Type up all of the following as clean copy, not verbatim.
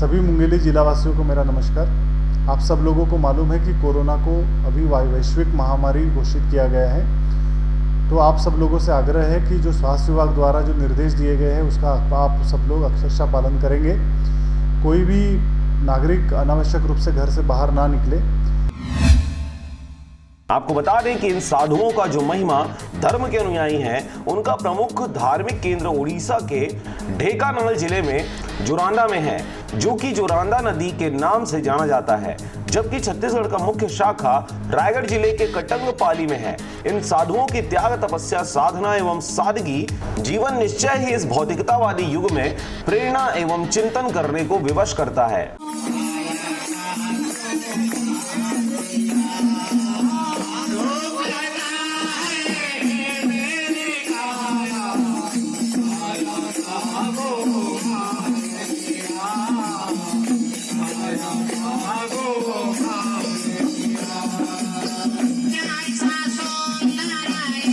सभी मुंगेली जिलावासियों को मेरा नमस्कार। आप सब लोगों को मालूम है कि कोरोना को अभी वैश्विक महामारी घोषित किया गया है। तो आप सब लोगों से आग्रह है कि जो स्वास्थ्य विभाग द्वारा जो निर्देश दिए गए हैं उसका आप सब लोग अक्षरशः पालन करेंगे। कोई भी नागरिक अनावश्यक रूप से घर से बाहर ना निकले। आपको बता दें कि इन साधुओं का जो महिमा धर्म के अनुयायी हैं, उनका प्रमुख धार्मिक केंद्र उड़ीसा के ढेंकानाल जिले में जोरांडा में है, जो कि जोरांडा नदी के नाम से जाना जाता है, जबकि छत्तीसगढ़ का मुख्य शाखा रायगढ़ जिले के कटंगपाली में है। इन साधुओं की त्याग, तपस्या, साधना एवं सादगी जीवन निश्चय ही इस भौतिकतावादी युग में प्रेरणा एवं चिंतन करने को विवश करता है।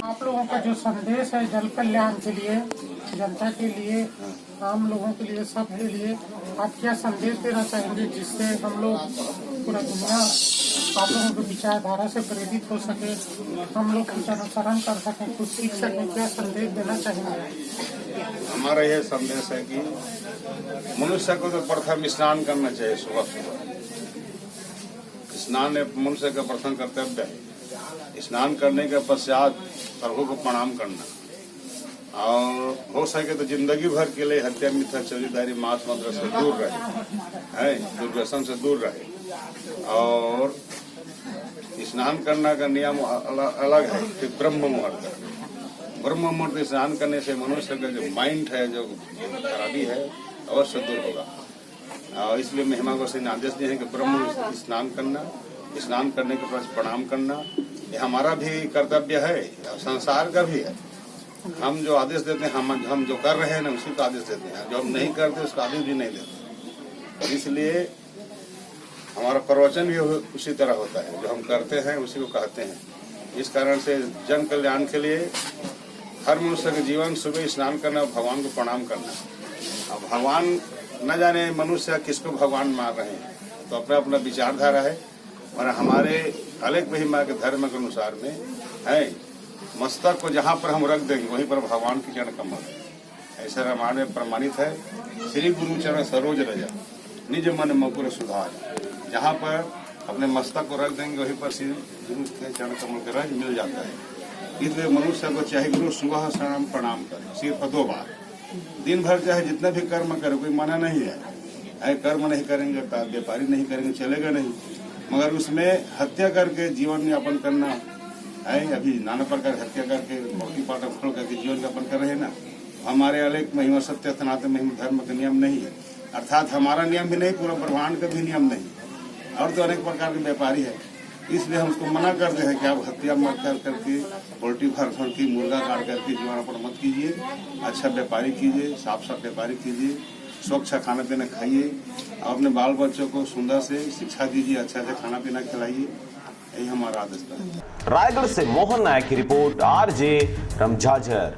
आप लोगों का जो संदेश है जन कल्याण के लिए, जनता के लिए, आम लोगों के लिए, सब के लिए आप क्या संदेश देना चाहेंगे जिससे हम लोग पूरा दुनिया आप लोगों की विचारधारा से प्रेरित हो सके, हम लोग कुछ अनुसरण कर सकें, कुछ सीख सकें? क्या संदेश देना चाहेंगे? हमारा यह संदेश है कि मनुष्य को तो प्रथम स्नान करना चाहिए। सुबह सुबह स्नान मनुष्य का प्रथम कर्तव्य है। स्नान करने के पश्चात प्रभु को प्रणाम करना और हो सके तो जिंदगी भर के लिए हत्या, मिथ्या, चौकीदारी, मांस मदिरा से दूर रहे, दुर्व्यसन से दूर रहे। और स्नान करने का नियम अलग है। फिर ब्रह्म मुहूर्त स्नान करने से मनुष्य का जो माइंड है, जो खराबी है, अवश्य दूर होगा। और इसलिए महिमा को से आदेश दिए हैं कि ब्रह्म स्नान करना, स्नान करने के बाद प्रणाम करना, ये हमारा भी कर्तव्य है, संसार का भी है। हम जो आदेश देते हैं, हम जो कर रहे हैं ना उसी का आदेश देते हैं, जो हम नहीं करते उसका आदेश भी नहीं देते। इसलिए हमारा प्रवचन भी उसी तरह होता है, जो हम करते हैं उसी को कहते हैं। इस कारण से जन कल्याण के लिए हर मनुष्य के जीवन सुबह स्नान करना, भगवान को प्रणाम करना। अब भगवान न जाने मनुष्य किसको भगवान मान रहे हैं, तो अपना अपना विचारधारा है। और हमारे अलग महिमा के धर्म के अनुसार में है, मस्तक को जहाँ पर हम रख देंगे वहीं पर भगवान की चरण कमल है। ऐसा रामायण में प्रमाणित है। श्री गुरु चरण सरोज रजा, निज मन मुकुर सुधार। जहाँ पर अपने मस्तक को रख देंगे वहीं पर श्री गुरु के चरण कमल का रज मिल जाता है। इसलिए मनुष्य को चाहे गुरु सुबह शरण प्रणाम करे, सिर्फ 2 बार। दिन भर चाहे जितना भी कर्म करे, कोई मना नहीं है। कर्म नहीं करेंगे तो व्यापारी नहीं करेंगे, चलेगा नहीं। मगर उसमें हत्या करके जीवन यापन करना है, अभी नाना प्रकार हत्या करके मूर्ति पाठ खोल करके जीवन यापन कर रहे हैं ना। हमारे अलग महिमा सत्य सनातन महिमा धर्म का नियम नहीं है। अर्थात हमारा नियम भी नहीं, पूरा ब्रह्मांड का भी नियम नहीं। और तो अनेक प्रकार के व्यापारी है, इसलिए हम उसको मना करते हैं कि आप हत्या मत करके, पोल्ट्री फार्म की मुर्गा काट करके जीवन यापन मत कीजिए। अच्छा व्यापारी कीजिए, साफ व्यापारी कीजिए, स्वच्छ खाना पीना खाइए और अपने बाल बच्चों को सुंदर से शिक्षा दीजिए, अच्छा से खाना पीना खिलाइए। यही हमारा आदेश है। रायगढ़ से मोहन नायक की रिपोर्ट, RJ रमझाझर।